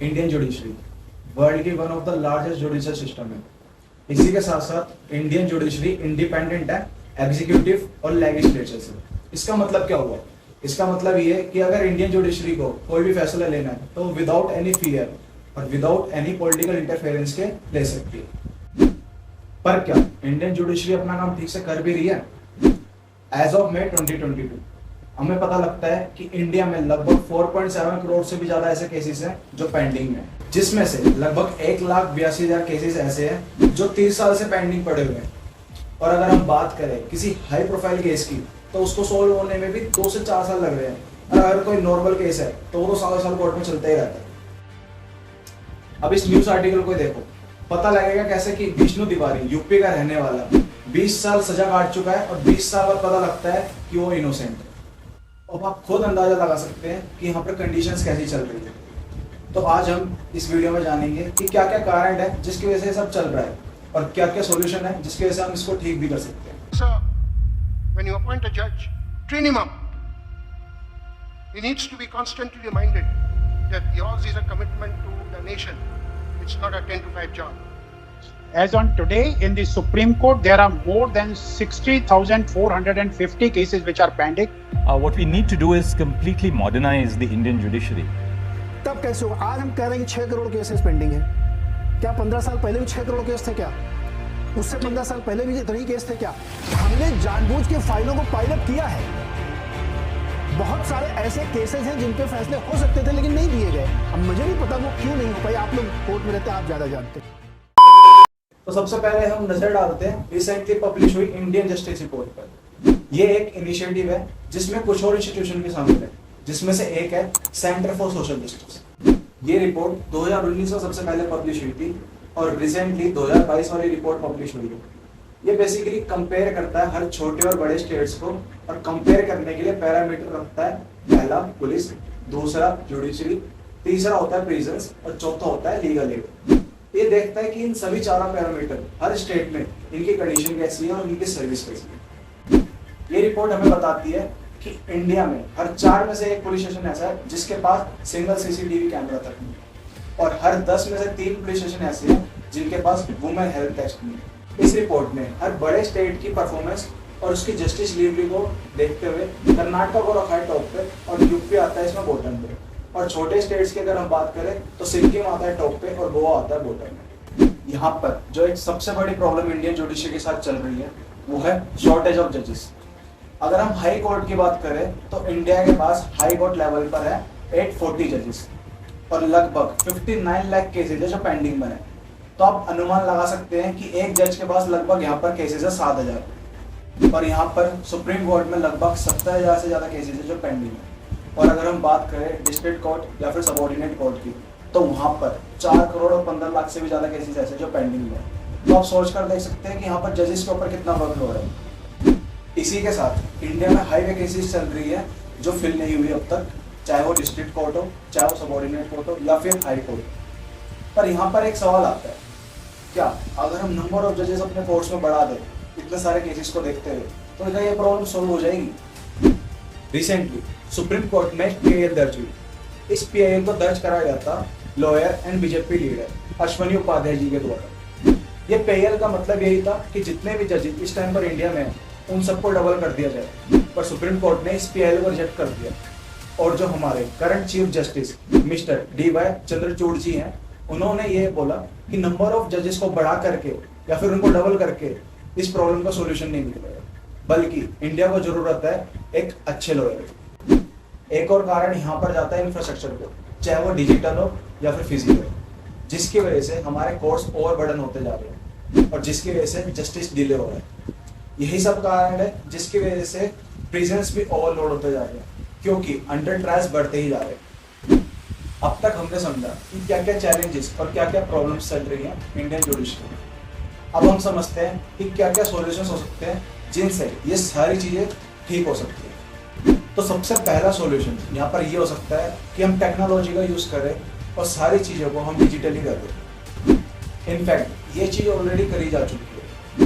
Indian judiciary world की one of the largest judicial system है। इसी के साथ साथ इंडियन जुडिशरी इंडिपेंडेंट है एग्जीक्यूटिव और लेजिस्लेचर से। इसका मतलब क्या हुआ? इसका मतलब ये है कि अगर इंडियन जुडिशरी को कोई भी फैसला लेना है तो विदाउट एनी फियर और विदाउट एनी पॉलिटिकल इंटरफेरेंस के ले सकती है। पर क्या इंडियन जुडिशरी अपना काम ठीक से कर भी रही है? एज ऑफ मई 2022 हमें पता लगता है कि इंडिया में लगभग 4.7 करोड़ से भी ज्यादा ऐसे केसेस हैं जो पेंडिंग में, जिसमें से लगभग 1,82,000 केसेस ऐसे हैं जो 30 साल से पेंडिंग पड़े हुए हैं। और अगर हम बात करें किसी हाई प्रोफाइल केस की तो उसको सोल्व होने में भी 2 से 4 साल लग रहे हैं, और अगर कोई नॉर्मल केस है तो वो तो साल कोर्ट में चलते ही रहता है। अब इस न्यूज आर्टिकल को देखो, पता लगेगा कैसे कि विष्णु तिवारी यूपी का रहने वाला 20 साल सजा काट चुका है और 20 साल बाद पता लगता है कि वो इनोसेंट है। अब आप खुद अंदाजा लगा सकते हैं कि यहाँ पर कंडीशंस कैसी चल रही है। तो आज हम इस वीडियो में जानेंगे कि क्या क्या कारण है जिसकी वजह से ये सब चल रहा है और क्या क्या सॉल्यूशन है जिसकी वजह से हम इसको ठीक भी कर सकते हैं। Sir, when you appoint a judge, train him up. He needs to be constantly reminded that yours is a commitment to the nation. It's not a 10 to 5 job. As on today, in the Supreme Court, there are more than 60,450 cases which are pending. What we need to do is completely modernize the Indian judiciary. तब कैसे होगा? आज हम कह रहे हैं कि 6 crore cases pending है। क्या 15 साल पहले भी 6 करोड़ केस थे क्या? उससे 15 साल पहले भी इतने केस थे क्या? हमने जानबूझ के फाइलों को पाइल अप किया है। बहुत सारे ऐसे केसेस हैं जिन पे फैसले हो सकते थे लेकिन नहीं दिए गए। अब मुझे नहीं पता वो क्यों नहीं हो पाए। आप लोग कोर्ट में रहते हैं, आप ज्यादा जानते हैं। तो सबसे पहले हम नजर डालते हैं रिसेंटली पब्लिश हुई इंडियन जस्टिस रिपोर्ट पर। ये एक इनिशिएटिव है जिसमें कुछ और इंस्टीट्यूशन भी शामिल है, जिसमें से एक है सेंटर फॉर सोशल जस्टिस। ये रिपोर्ट 2019 में सबसे पहले पब्लिश हुई थी और रिसेंटली 2022 वाली रिपोर्ट पब्लिश हुई है। ये बेसिकली कंपेयर करता है हर छोटे और बड़े स्टेट्स को, और कंपेयर करने के लिए पैरामीटर रखता है। पहला पुलिस, दूसरा जुडिशरी, तीसरा होता है प्रिजन्स और चौथा होता है लीगल एड। ये देखता है कि इन सभी चारों पैरामीटर हर स्टेट में इनकी कंडीशन कैसी है और इनकी सर्विस कैसी है। ये रिपोर्ट हमें बताती है कि इंडिया में हर 4 में से एक पुलिस स्टेशन ऐसा है जिसके पास सिंगल सीसीटीवी कैमरा तक नहीं है, और हर 10 में से 3 पुलिस स्टेशन ऐसे हैं जिनके पास वुमेन हेल्प डेस्क नहीं है। इस रिपोर्ट में हर बड़े स्टेट की परफॉर्मेंस और उसकी जस्टिस डिलीवरी को देखते हुए कर्नाटक को रखा है टॉप पे और यूपी आता है इसमें बॉटम पे, और छोटे स्टेट्स की अगर हम बात करें तो सिक्किम आता है टॉप पे और गोवा आता है बॉटम में। यहाँ पर जो एक सबसे बड़ी प्रॉब्लम इंडियन जुडिशरी के साथ चल रही है वो है शॉर्टेज ऑफ जजेस। अगर हम हाई कोर्ट की बात करें तो इंडिया के पास हाई कोर्ट लेवल पर है 840 जजेस और लगभग 59 लाख केसेज है जो पेंडिंग में है। तो आप अनुमान लगा सकते हैं कि एक जज के पास लगभग यहाँ पर केसेज है 7,000, और यहाँ पर सुप्रीम कोर्ट में लगभग 70,000 से ज्यादा केसेज है जो पेंडिंग है। और अगर हम बात करें डिस्ट्रिक्ट कोर्ट या फिर सबऑर्डिनेट कोर्ट की तो वहाँ पर 4 करोड़ और 15 लाख से भी ज्यादा केसेज ऐसे जो पेंडिंग में है। तो आप सोच कर देख सकते हैं कि यहाँ पर जजेस के ऊपर कितना वर्क हो रहा है। इसी के साथ इंडिया में हाई वैकेंसीज चल रही है जो फिल नहीं हुई अब तक, चाहे वो डिस्ट्रिक्ट कोर्ट हो, चाहे वो सबऑर्डिनेट कोर्ट हो या फिर हाई कोर्ट। पर यहाँ पर एक सवाल आता है, क्या अगर हम नंबर ऑफ जजेस अपने कोर्ट्स में बढ़ा दें इतने सारे केसेस को देखते हुए तो क्या ये प्रॉब्लम सोल्व हो जाएगी? रिसेंटली सुप्रीम कोर्ट में PIL दर्ज हुई। इस PIL को दर्ज कराया गया था lawyer and BJP leader Ashwini Upadhyay ji के द्वारा। ये PIL का मतलब यही था कि जितने भी जजेस इस टाइम पर इंडिया में उन सबको डबल कर दिया जाए, पर सुप्रीम कोर्ट ने इस PIL को रिजेक्ट कर दिया। और जो हमारे current chief justice mister DY Chandrachud ji हैं, उन्होंने ये बोला कि नंबर ऑफ जजेस को बढ़ा करके या फिर उनको डबल करके इस प्रॉब्लम का सॉल्यूशन नहीं निकलेगा, बल्कि इंडिया को जरूरत है एक अच्छे लॉयर। एक और कारण यहाँ पर जाता है इंफ्रास्ट्रक्चर को, चाहे वो डिजिटल हो या फिर फिजिकल, जिसकी वजह से हमारे कोर्ट्स ओवरबर्डन होते जा रहे हैं और जिसकी वजह से जस्टिस डिले हो रहा है। यही सब कारण है जिसकी वजह से प्रिजन्स भी ओवरलोड होते जा रहे हैं, क्योंकि अंडर ट्रायल्स बढ़ते ही जा रहे हैं। अब तक हमने समझा कि क्या क्या चैलेंजेस और क्या क्या प्रॉब्लम्स चल रही हैं इंडियन जुडिशरी में। अब हम समझते हैं कि क्या क्या सॉल्यूशंस हो सकते हैं जिनसे ये सारी चीजें ठीक हो सकती है। तो सबसे पहला सॉल्यूशन यहाँ पर ये हो सकता है कि हम टेक्नोलॉजी का यूज करें और सारी चीजों को हम डिजिटली कर दें। इनफैक्ट ये चीज ऑलरेडी करी जा चुकी है।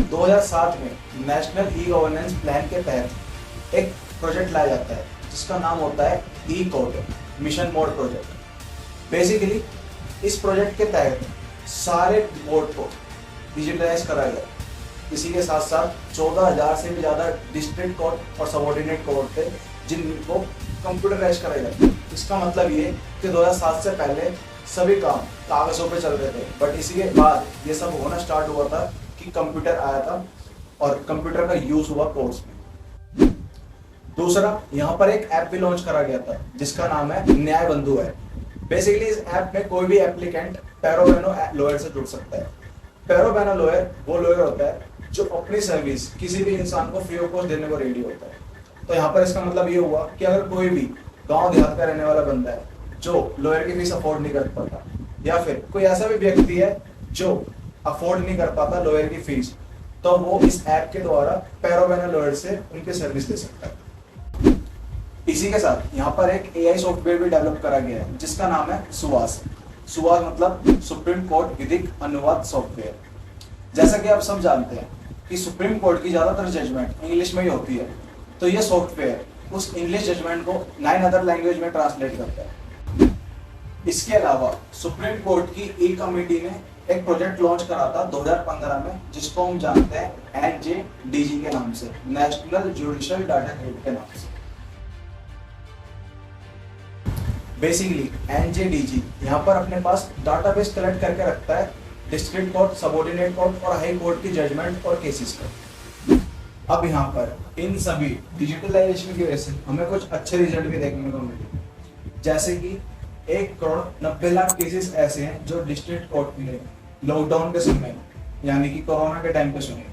2007 में नेशनल ई गवर्नेंस प्लान के तहत एक प्रोजेक्ट लाया जाता है जिसका नाम होता है e court mission mode project. Basically इस प्रोजेक्ट के तहत सारे बोर्ड को डिजिटलाइज करा गया। इसी के साथ साथ 14,000 से भी ज़्यादा डिस्ट्रिक्ट कोर्ट और सबऑर्डिनेट कोर्ट थे जिनको कंप्यूटराइज करा गया। इसका मतलब ये कि 2007 से पहले सभी काम कागज़ों पे चल रहे थे, बट इसी के बाद ये सब होना स्टार्ट हुआ था कि कंप्यूटर आया था और कंप्यूटर का यूज़ हुआ कोर्ट्स में। दूसरा, यहाँ पर एक ऐप भी लॉन्च करा गया था जिसका नाम है न्याय बंधु है। बेसिकली इस ऐप में कोई भी एप्लीकेंट पैरो बोनो लॉयर से जुड़ सकता है। पैरो बोनो लॉयर वो लॉयर होता है जो अपनी सर्विस किसी भी इंसान को फ्री ऑफ कॉस्ट देने को रेडी होता है। तो यहाँ पर इसका मतलब ये हुआ कि अगर कोई भी गांव देहात का रहने वाला बंदा है जो लॉयर की फीस अफोर्ड नहीं कर पाता, या फिर कोई ऐसा भी व्यक्ति है जो अफोर्ड नहीं कर पाता लॉयर की फीस, तो वो इस ऐप के द्वारा पैरो बोनो लॉयर से उनकी सर्विस ले सकता है। इसी के साथ यहाँ पर एक AI सॉफ्टवेयर भी डेवलप करा गया है जिसका नाम है सुवास। सुवास मतलब सुप्रीम कोर्ट विधिक अनुवाद सॉफ्टवेयर। जैसा कि आप सब जानते हैं कि सुप्रीम कोर्ट की ज्यादातर जजमेंट इंग्लिश में ही होती है, तो ये सॉफ्टवेयर उस इंग्लिश जजमेंट को 9 अदर लैंग्वेज में ट्रांसलेट करता है। इसके अलावा सुप्रीम कोर्ट की ई कमेटी ने एक प्रोजेक्ट लॉन्च करा था 2015 में जिसको हम जानते हैं NJDG के नाम से, नेशनल जुडिशियल डाटा ग्रिड के नाम से। बेसिकली NJDG यहाँ पर अपने पास डाटाबेस कलेक्ट करके रखता है डिस्ट्रिक्ट कोर्ट, सबऑर्डिनेट कोर्ट और हाई कोर्ट की जजमेंट और केसेस का। अब यहाँ पर इन सभी डिजिटलाइजेशन की वजह से हमें कुछ अच्छे रिजल्ट भी देखने को मिले, जैसे कि 1,90,00,000 केसेस ऐसे हैं जो डिस्ट्रिक्ट कोर्ट ने लॉकडाउन के समय यानी कि कोरोना के टाइम पे सुने।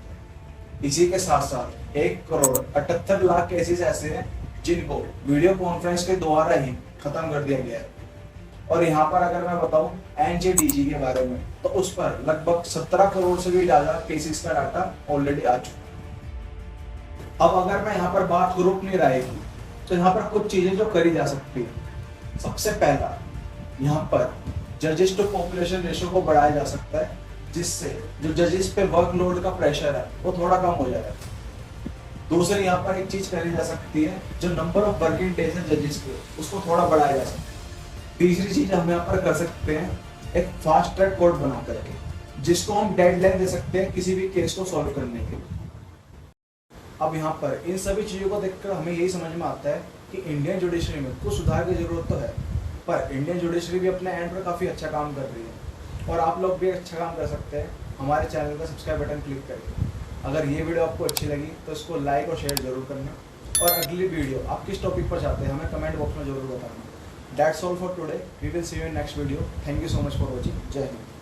इसी के साथ साथ 1,78,00,000 केसेस ऐसे हैं जिनको वीडियो कॉन्फ्रेंस के द्वारा ही खत्म कर दिया गया है। और यहाँ पर अगर मैं बताऊं NJDG के बारे में, तो उस पर लगभग 17 करोड़ से भी ज्यादा केसेस का डाटा ऑलरेडी आ चुका। अब अगर मैं यहाँ पर बात करूं अपनी राय की, तो यहाँ पर कुछ चीजें जो करी जा सकती है। सबसे पहला, यहाँ पर जजेस टू पॉपुलेशन रेशियो को बढ़ाया जा सकता है, जिससे जो जजेस पे वर्कलोड का प्रेशर है वो थोड़ा कम हो जाएगा। दूसरी यहाँ पर एक चीज करी जा सकती है, जो नंबर ऑफ वर्किंग डेज है जजेस के, उसको थोड़ा बढ़ाया जा सकता है। तीसरी चीज हम यहाँ पर कर सकते हैं एक फास्ट ट्रैक कोर्ट बना करके, जिसको हम डेडलाइन दे सकते हैं किसी भी केस को सॉल्व करने के लिए। अब यहाँ पर इन सभी चीजों को देखकर हमें यही समझ में आता है कि इंडियन जुडिशरी में कुछ सुधार की जरूरत तो है, पर इंडियन जुडिशरी भी अपने एंड पर काफी अच्छा काम कर रही है और आप लोग भी अच्छा काम कर सकते हैं हमारे चैनल का सब्सक्राइब बटन क्लिक करके। अगर ये वीडियो आपको अच्छी लगी तो इसको लाइक और शेयर जरूर करना, और अगली वीडियो आप किस टॉपिक पर चाहते हैं हमें कमेंट बॉक्स में जरूर बताना। That's all for today. We will see you in next video. Thank you so much for watching. Jai Hind.